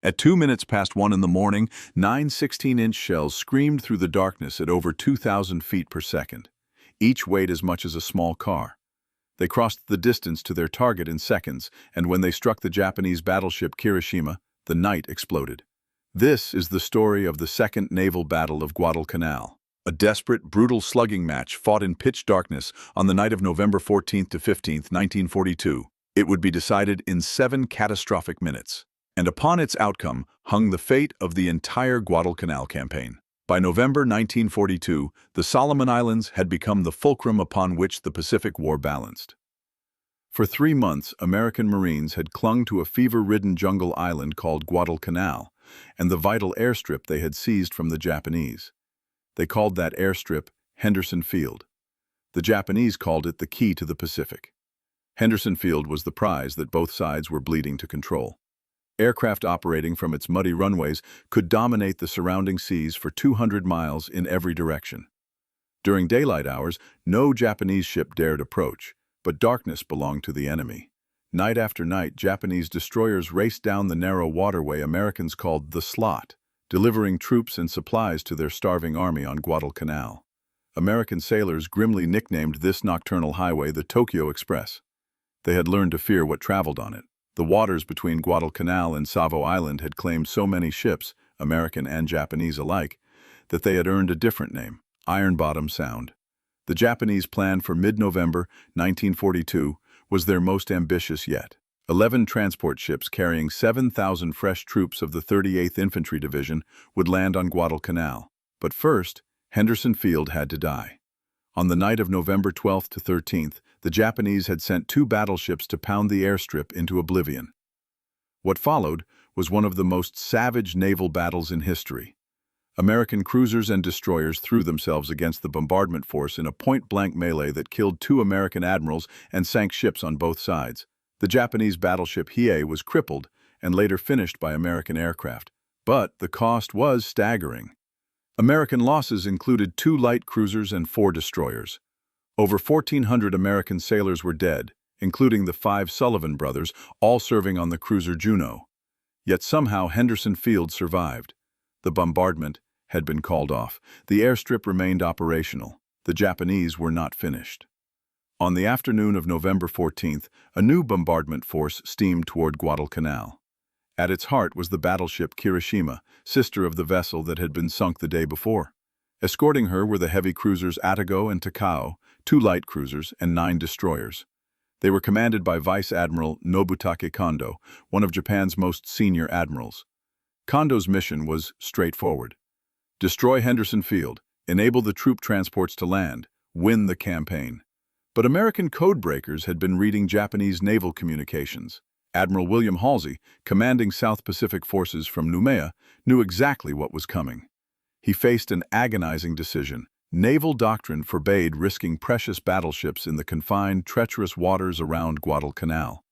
At 2 minutes past 1 in the morning, 9 16-inch shells screamed through the darkness at over 2,000 feet per second. Each weighed as much as a small car. They crossed the distance to their target in seconds, and when they struck the Japanese battleship Kirishima, the night exploded. This is the story of the Second Naval Battle of Guadalcanal, a desperate, brutal slugging match fought in pitch darkness on the night of November 14th to 15th, 1942. It would be decided in 7 catastrophic minutes, and upon its outcome hung the fate of the entire Guadalcanal campaign. By November 1942, the Solomon Islands had become the fulcrum upon which the Pacific War balanced. For 3 months, American Marines had clung to a fever-ridden jungle island called Guadalcanal and the vital airstrip they had seized from the Japanese. They called that airstrip Henderson Field. The Japanese called it the key to the Pacific. Henderson Field was the prize that both sides were bleeding to control. Aircraft operating from its muddy runways could dominate the surrounding seas for 200 miles in every direction. During daylight hours, no Japanese ship dared approach, but darkness belonged to the enemy. Night after night, Japanese destroyers raced down the narrow waterway Americans called the Slot, delivering troops and supplies to their starving army on Guadalcanal. American sailors grimly nicknamed this nocturnal highway the Tokyo Express. They had learned to fear what traveled on it. The waters between Guadalcanal and Savo Island had claimed so many ships, American and Japanese alike, that they had earned a different name, Ironbottom Sound. The Japanese plan for mid-November 1942 was their most ambitious yet. 11 transport ships carrying 7,000 fresh troops of the 38th Infantry Division would land on Guadalcanal. But first, Henderson Field had to die. On the night of November 12th to 13th, the Japanese had sent 2 battleships to pound the airstrip into oblivion. What followed was one of the most savage naval battles in history. American cruisers and destroyers threw themselves against the bombardment force in a point-blank melee that killed 2 American admirals and sank ships on both sides. The Japanese battleship Hiei was crippled and later finished by American aircraft, but the cost was staggering. American losses included 2 light cruisers and 4 destroyers. Over 1,400 American sailors were dead, including the 5 Sullivan brothers, all serving on the cruiser Juno. Yet somehow Henderson Field survived. The bombardment had been called off. The airstrip remained operational. The Japanese were not finished. On the afternoon of November 14th, a new bombardment force steamed toward Guadalcanal. At its heart was the battleship Kirishima, sister of the vessel that had been sunk the day before. Escorting her were the heavy cruisers Atago and Takao, 2 light cruisers, and 9 destroyers. They were commanded by Vice Admiral Nobutake Kondo, one of Japan's most senior admirals. Kondo's mission was straightforward: destroy Henderson Field, enable the troop transports to land, win the campaign. But American codebreakers had been reading Japanese naval communications. Admiral William Halsey, commanding South Pacific forces from Noumea, knew exactly what was coming. He faced an agonizing decision. Naval doctrine forbade risking precious battleships in the confined, treacherous waters around Guadalcanal.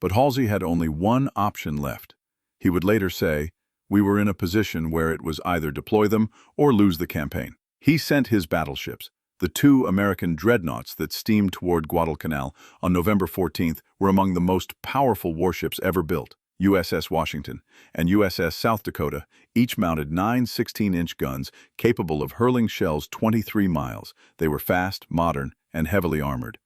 But Halsey had only one option left. He would later say, "We were in a position where it was either deploy them or lose the campaign." He sent his battleships. The 2 American dreadnoughts that steamed toward Guadalcanal on November 14th were among the most powerful warships ever built. USS Washington and USS South Dakota each mounted 9 16-inch guns capable of hurling shells 23 miles. They were fast, modern, and heavily armored.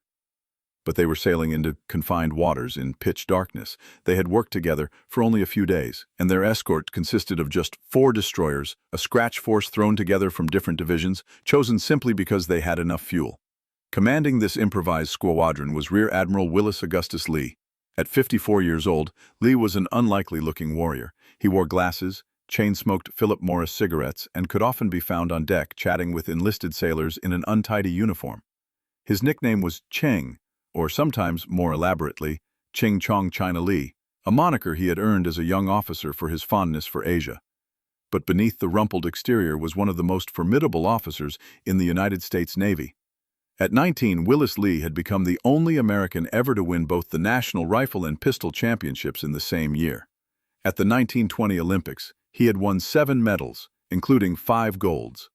But they were sailing into confined waters in pitch darkness. They had worked together for only a few days, and their escort consisted of just 4 destroyers, a scratch force thrown together from different divisions, chosen simply because they had enough fuel. Commanding this improvised squadron was Rear Admiral Willis Augustus Lee. At 54 years old, Lee was an unlikely-looking warrior. He wore glasses, chain-smoked Philip Morris cigarettes, and could often be found on deck chatting with enlisted sailors in an untidy uniform. His nickname was Cheng, or sometimes, more elaborately, Ching Chong China Lee, a moniker he had earned as a young officer for his fondness for Asia. But beneath the rumpled exterior was one of the most formidable officers in the United States Navy. At 19, Willis Lee had become the only American ever to win both the National Rifle and Pistol Championships in the same year. At the 1920 Olympics, he had won 7 medals, including 5 golds.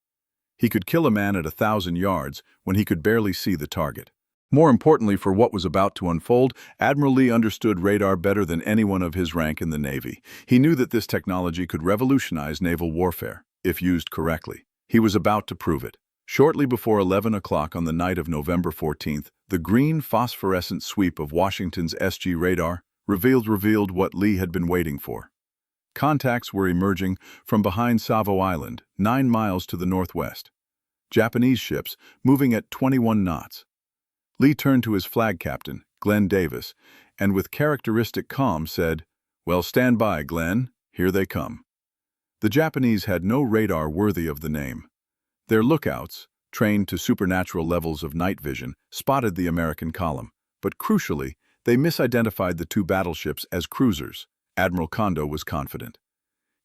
He could kill a man at 1,000 yards when he could barely see the target. More importantly for what was about to unfold, Admiral Lee understood radar better than anyone of his rank in the Navy. He knew that this technology could revolutionize naval warfare, if used correctly. He was about to prove it. Shortly before 11 o'clock on the night of November 14th, the green phosphorescent sweep of Washington's SG radar revealed what Lee had been waiting for. Contacts were emerging from behind Savo Island, 9 miles to the northwest. Japanese ships moving at 21 knots. Lee turned to his flag captain, Glenn Davis, and with characteristic calm said, "Well, stand by, Glenn. Here they come." The Japanese had no radar worthy of the name. Their lookouts, trained to supernatural levels of night vision, spotted the American column, but crucially, they misidentified the 2 battleships as cruisers. Admiral Kondo was confident.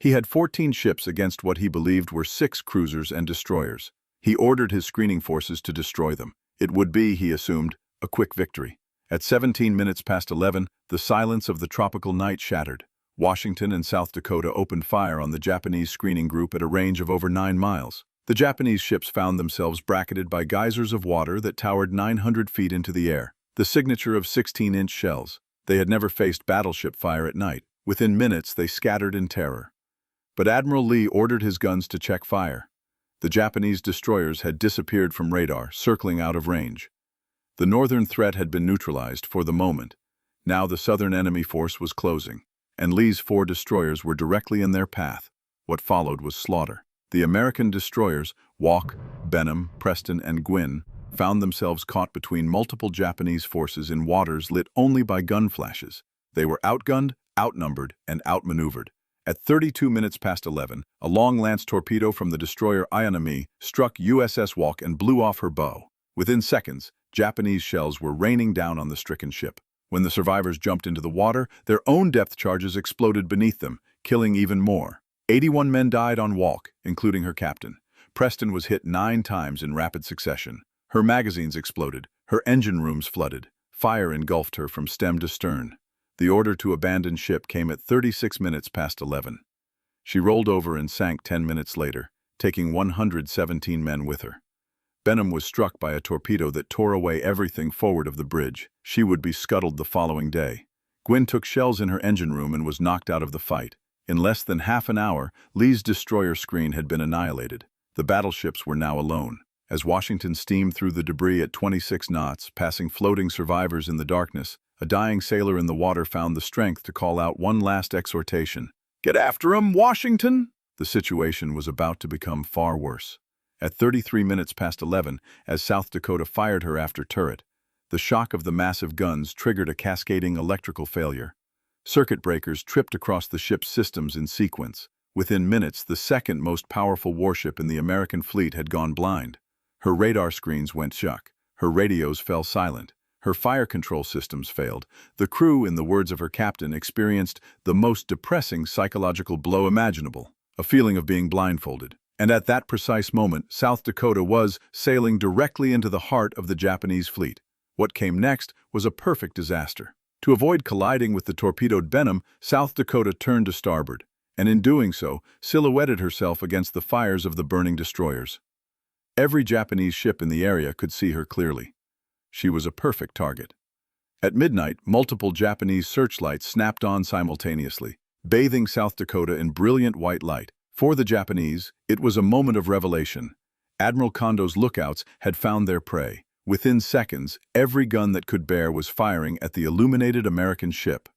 He had 14 ships against what he believed were 6 cruisers and destroyers. He ordered his screening forces to destroy them. It would be, he assumed, a quick victory. At 17 minutes past 11, the silence of the tropical night shattered. Washington and South Dakota opened fire on the Japanese screening group at a range of over 9 miles. The Japanese ships found themselves bracketed by geysers of water that towered 900 feet into the air, the signature of 16-inch shells. They had never faced battleship fire at night. Within minutes, they scattered in terror. But Admiral Lee ordered his guns to check fire. The Japanese destroyers had disappeared from radar, circling out of range. The northern threat had been neutralized for the moment. Now the southern enemy force was closing, and Lee's 4 destroyers were directly in their path. What followed was slaughter. The American destroyers, Walk, Benham, Preston, and Gwynn, found themselves caught between multiple Japanese forces in waters lit only by gun flashes. They were outgunned, outnumbered, and outmaneuvered. At 32 minutes past 11, a long-lance torpedo from the destroyer Ironbottom struck USS Walk and blew off her bow. Within seconds, Japanese shells were raining down on the stricken ship. When the survivors jumped into the water, their own depth charges exploded beneath them, killing even more. 81 men died on Walk, including her captain. Preston was hit 9 times in rapid succession. Her magazines exploded, her engine rooms flooded. Fire engulfed her from stem to stern. The order to abandon ship came at 36 minutes past 11. She rolled over and sank 10 minutes later, taking 117 men with her. Benham was struck by a torpedo that tore away everything forward of the bridge. She would be scuttled the following day. Gwynn took shells in her engine room and was knocked out of the fight. In less than half an hour, Lee's destroyer screen had been annihilated. The battleships were now alone. As Washington steamed through the debris at 26 knots, passing floating survivors in the darkness, a dying sailor in the water found the strength to call out one last exhortation. "Get after 'em, Washington!" The situation was about to become far worse. At 33 minutes past 11, as South Dakota fired her after turret, the shock of the massive guns triggered a cascading electrical failure. Circuit breakers tripped across the ship's systems in sequence. Within minutes, the second most powerful warship in the American fleet had gone blind. Her radar screens went shuck. Her radios fell silent. Her fire control systems failed. The crew, in the words of her captain, experienced the most depressing psychological blow imaginable, a feeling of being blindfolded. And at that precise moment, South Dakota was sailing directly into the heart of the Japanese fleet. What came next was a perfect disaster. To avoid colliding with the torpedoed Benham, South Dakota turned to starboard, and in doing so, silhouetted herself against the fires of the burning destroyers. Every Japanese ship in the area could see her clearly. She was a perfect target. At midnight, multiple Japanese searchlights snapped on simultaneously, bathing South Dakota in brilliant white light. For the Japanese, it was a moment of revelation. Admiral Kondo's lookouts had found their prey. Within seconds, every gun that could bear was firing at the illuminated American ship.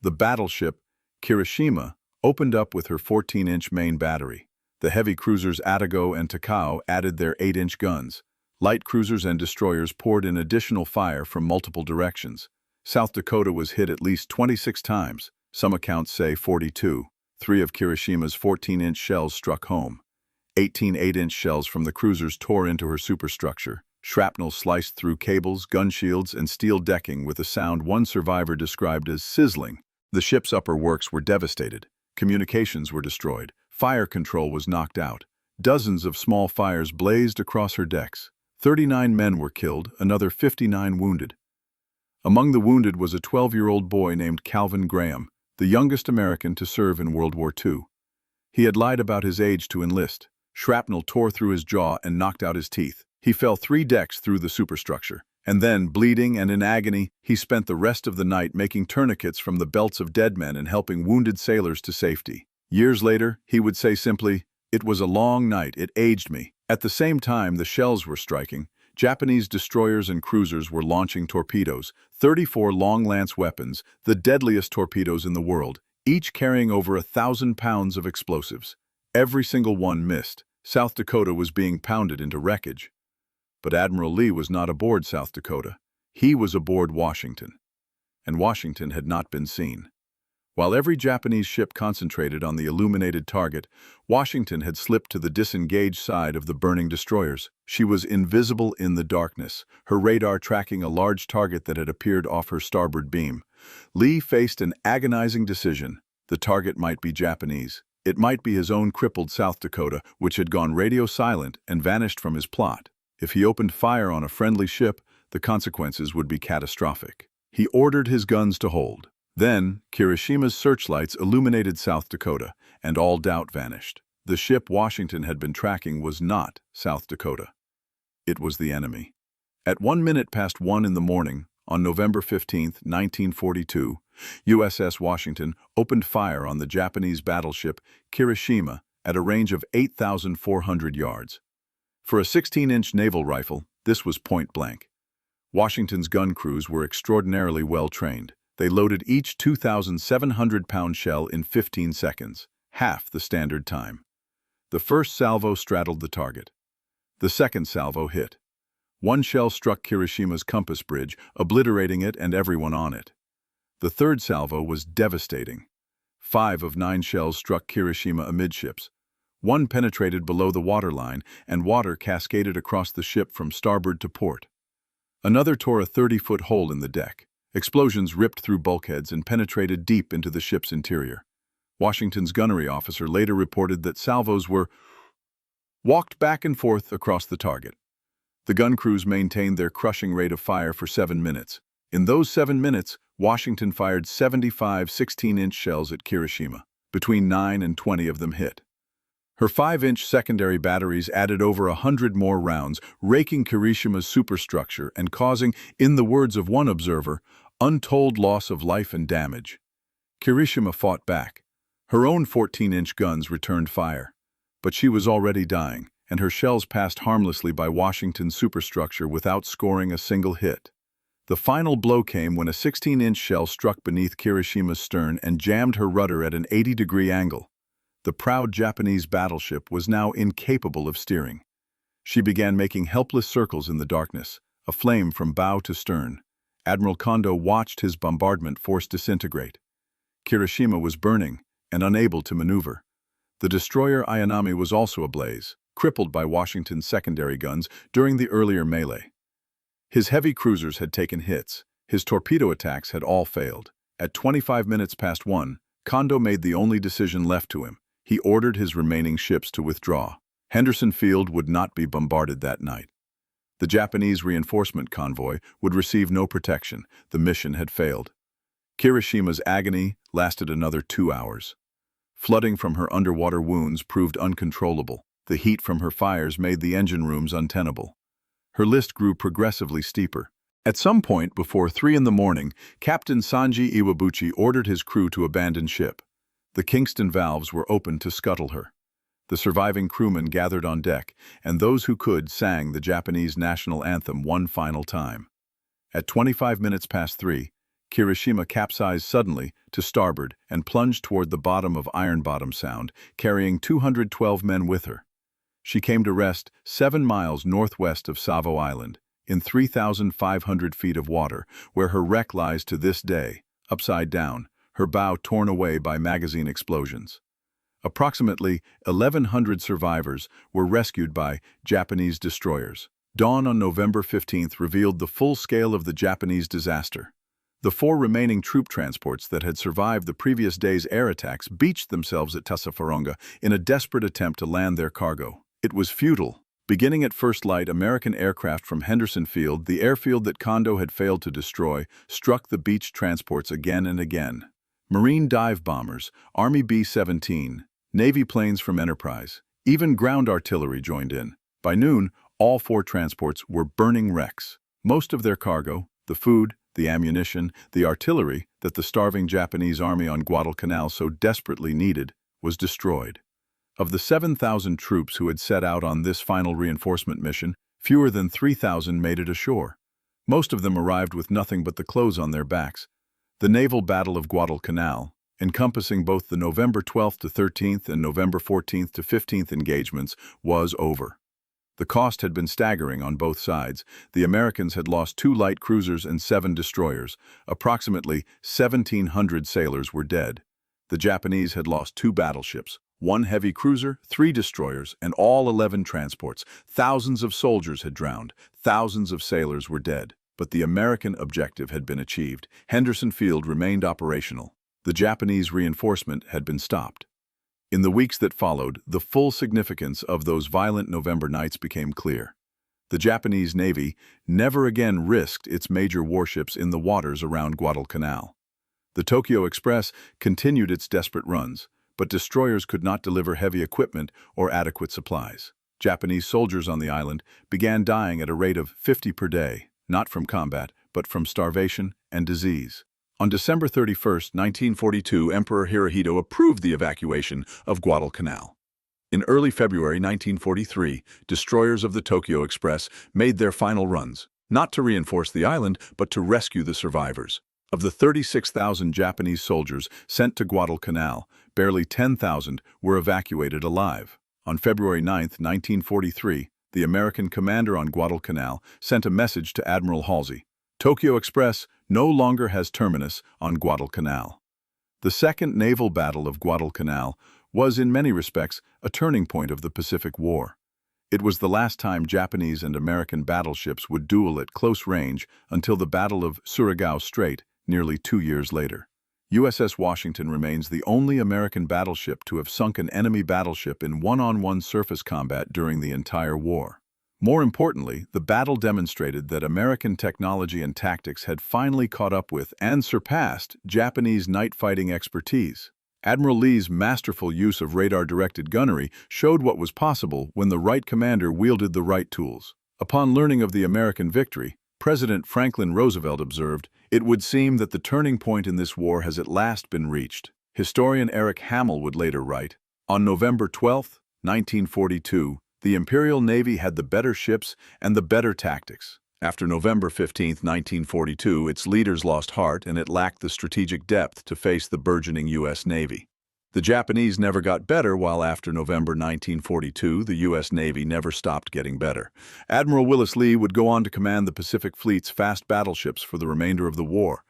The battleship, Kirishima, opened up with her 14-inch main battery. The heavy cruisers Atago and Takao added their 8-inch guns. Light cruisers and destroyers poured in additional fire from multiple directions. South Dakota was hit at least 26 times. Some accounts say 42. 3 of Kirishima's 14-inch shells struck home. 18 8-inch shells from the cruisers tore into her superstructure. Shrapnel sliced through cables, gun shields, and steel decking with a sound one survivor described as sizzling. The ship's upper works were devastated. Communications were destroyed. Fire control was knocked out. Dozens of small fires blazed across her decks. 39 men were killed, another 59 wounded. Among the wounded was a 12-year-old boy named Calvin Graham, the youngest American to serve in World War II. He had lied about his age to enlist. Shrapnel tore through his jaw and knocked out his teeth. He fell 3 decks through the superstructure, And then, bleeding and in agony, he spent the rest of the night making tourniquets from the belts of dead men and helping wounded sailors to safety. Years later, he would say simply, "It was a long night, it aged me." At the same time the shells were striking, Japanese destroyers and cruisers were launching torpedoes, 34 long-lance weapons, the deadliest torpedoes in the world, each carrying over 1,000 pounds of explosives. Every single one missed. South Dakota was being pounded into wreckage. But Admiral Lee was not aboard South Dakota. He was aboard Washington. And Washington had not been seen. While every Japanese ship concentrated on the illuminated target, Washington had slipped to the disengaged side of the burning destroyers. She was invisible in the darkness, her radar tracking a large target that had appeared off her starboard beam. Lee faced an agonizing decision. The target might be Japanese. It might be his own crippled South Dakota, which had gone radio silent and vanished from his plot. If he opened fire on a friendly ship, the consequences would be catastrophic. He ordered his guns to hold. Then, Kirishima's searchlights illuminated South Dakota, and all doubt vanished. The ship Washington had been tracking was not South Dakota. It was the enemy. At 1:01 in the morning, on November 15, 1942, USS Washington opened fire on the Japanese battleship Kirishima at a range of 8,400 yards. For a 16-inch naval rifle, this was point blank. Washington's gun crews were extraordinarily well trained. They loaded each 2,700-pound shell in 15 seconds, half the standard time. The first salvo straddled the target. The second salvo hit. One shell struck Kirishima's compass bridge, obliterating it and everyone on it. The third salvo was devastating. 5 of 9 shells struck Kirishima amidships. One penetrated below the waterline, and water cascaded across the ship from starboard to port. Another tore a 30-foot hole in the deck. Explosions ripped through bulkheads and penetrated deep into the ship's interior. Washington's gunnery officer later reported that salvos were walked back and forth across the target. The gun crews maintained their crushing rate of fire for 7 minutes. In those 7 minutes, Washington fired 75 16-inch shells at Kirishima. Between 9 and 20 of them hit. Her 5-inch secondary batteries added over 100 more rounds, raking Kirishima's superstructure and causing, in the words of one observer, untold loss of life and damage. Kirishima fought back. Her own 14-inch guns returned fire. But she was already dying, and her shells passed harmlessly by Washington's superstructure without scoring a single hit. The final blow came when a 16-inch shell struck beneath Kirishima's stern and jammed her rudder at an 80-degree angle. The proud Japanese battleship was now incapable of steering. She began making helpless circles in the darkness, aflame from bow to stern. Admiral Kondo watched his bombardment force disintegrate. Kirishima was burning and unable to maneuver. The destroyer Ayanami was also ablaze, crippled by Washington's secondary guns during the earlier melee. His heavy cruisers had taken hits. His torpedo attacks had all failed. At 1:25, Kondo made the only decision left to him. He ordered his remaining ships to withdraw. Henderson Field would not be bombarded that night. The Japanese reinforcement convoy would receive no protection. The mission had failed. Kirishima's agony lasted another 2 hours. Flooding from her underwater wounds proved uncontrollable. The heat from her fires made the engine rooms untenable. Her list grew progressively steeper. At some point before 3 in the morning, Captain Sanji Iwabuchi ordered his crew to abandon ship. The Kingston valves were opened to scuttle her. The surviving crewmen gathered on deck, and those who could sang the Japanese national anthem one final time. At 3:25, Kirishima capsized suddenly to starboard and plunged toward the bottom of Ironbottom Sound, carrying 212 men with her. She came to rest 7 miles northwest of Savo Island, in 3,500 feet of water, where her wreck lies to this day, upside down, her bow torn away by magazine explosions. Approximately 1,100 survivors were rescued by Japanese destroyers. Dawn on November 15th revealed the full scale of the Japanese disaster. The 4 remaining troop transports that had survived the previous day's air attacks beached themselves at Tassafaronga in a desperate attempt to land their cargo. It was futile. Beginning at first light, American aircraft from Henderson Field, the airfield that Kondo had failed to destroy, struck the beached transports again and again. Marine dive bombers, Army B-17, Navy planes from Enterprise, even ground artillery joined in. By noon, all 4 transports were burning wrecks. Most of their cargo, the food, the ammunition, the artillery that the starving Japanese army on Guadalcanal so desperately needed, was destroyed. Of the 7,000 troops who had set out on this final reinforcement mission, fewer than 3,000 made it ashore. Most of them arrived with nothing but the clothes on their backs. The naval battle of Guadalcanal, encompassing both the November 12th to 13th and November 14th to 15th engagements, was over. The cost had been staggering on both sides. The Americans had lost 2 light cruisers and 7 destroyers. Approximately 1,700 sailors were dead. The Japanese had lost 2 battleships, 1 heavy cruiser, 3 destroyers, and all 11 transports. Thousands of soldiers had drowned. Thousands of sailors were dead. But the American objective had been achieved. Henderson Field remained operational. The Japanese reinforcement had been stopped. In the weeks that followed, the full significance of those violent November nights became clear. The Japanese Navy never again risked its major warships in the waters around Guadalcanal. The Tokyo Express continued its desperate runs, but destroyers could not deliver heavy equipment or adequate supplies. Japanese soldiers on the island began dying at a rate of 50 per day, not from combat, but from starvation and disease. On December 31, 1942, Emperor Hirohito approved the evacuation of Guadalcanal. In early February 1943, destroyers of the Tokyo Express made their final runs, not to reinforce the island, but to rescue the survivors. Of the 36,000 Japanese soldiers sent to Guadalcanal, barely 10,000 were evacuated alive. On February 9, 1943, the American commander on Guadalcanal sent a message to Admiral Halsey. Tokyo Express no longer has terminus on Guadalcanal. The Second Naval Battle of Guadalcanal was, in many respects, a turning point of the Pacific War. It was the last time Japanese and American battleships would duel at close range until the Battle of Surigao Strait nearly 2 years later. USS Washington remains the only American battleship to have sunk an enemy battleship in one-on-one surface combat during the entire war. More importantly, the battle demonstrated that American technology and tactics had finally caught up with and surpassed Japanese night-fighting expertise. Admiral Lee's masterful use of radar-directed gunnery showed what was possible when the right commander wielded the right tools. Upon learning of the American victory, President Franklin Roosevelt observed, "It would seem that the turning point in this war has at last been reached." Historian Eric Hamill would later write, "On November 12, 1942, the Imperial Navy had the better ships and the better tactics. After November 15, 1942, its leaders lost heart and it lacked the strategic depth to face the burgeoning U.S. Navy. The Japanese never got better, while after November 1942, the U.S. Navy never stopped getting better." Admiral Willis Lee would go on to command the Pacific Fleet's fast battleships for the remainder of the war.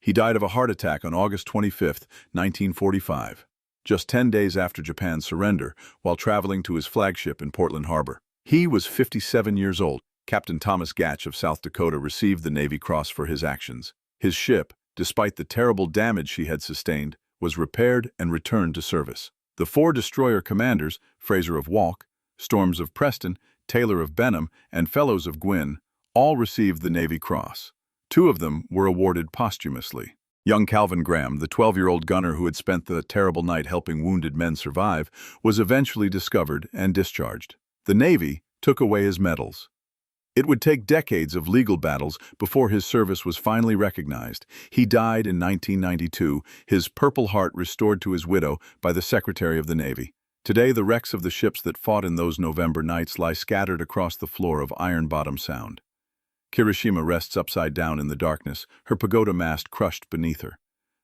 He died of a heart attack on August 25, 1945. Just 10 days after Japan's surrender, while traveling to his flagship in Portland Harbor. He was 57 years old. Captain Thomas Gatch of South Dakota received the Navy Cross for his actions. His ship, despite the terrible damage she had sustained, was repaired and returned to service. The 4 destroyer commanders, Fraser of Walk, Storms of Preston, Taylor of Benham, and Fellows of Gwyn, all received the Navy Cross. 2 of them were awarded posthumously. Young Calvin Graham, the 12-year-old gunner who had spent the terrible night helping wounded men survive, was eventually discovered and discharged. The Navy took away his medals. It would take decades of legal battles before his service was finally recognized. He died in 1992, his Purple Heart restored to his widow by the Secretary of the Navy. Today, the wrecks of the ships that fought in those November nights lie scattered across the floor of Ironbottom Sound. Kirishima rests upside down in the darkness, her pagoda mast crushed beneath her.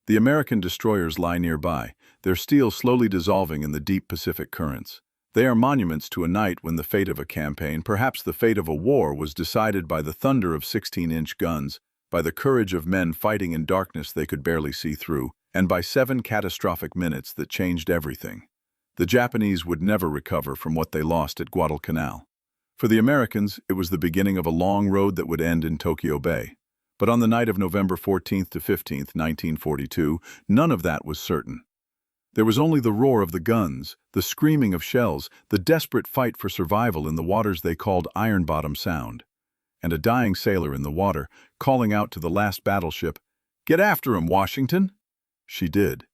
The American destroyers lie nearby, their steel slowly dissolving in the deep Pacific currents. They are monuments to a night when the fate of a campaign, perhaps the fate of a war, was decided by the thunder of 16-inch guns, by the courage of men fighting in darkness they could barely see through, and by 7 catastrophic minutes that changed everything. The Japanese would never recover from what they lost at Guadalcanal. For the Americans, it was the beginning of a long road that would end in Tokyo Bay. But on the night of November 14th to 15th, 1942, none of that was certain. There was only the roar of the guns, the screaming of shells, the desperate fight for survival in the waters they called Ironbottom Sound, and a dying sailor in the water calling out to the last battleship, "Get after him, Washington!" She did.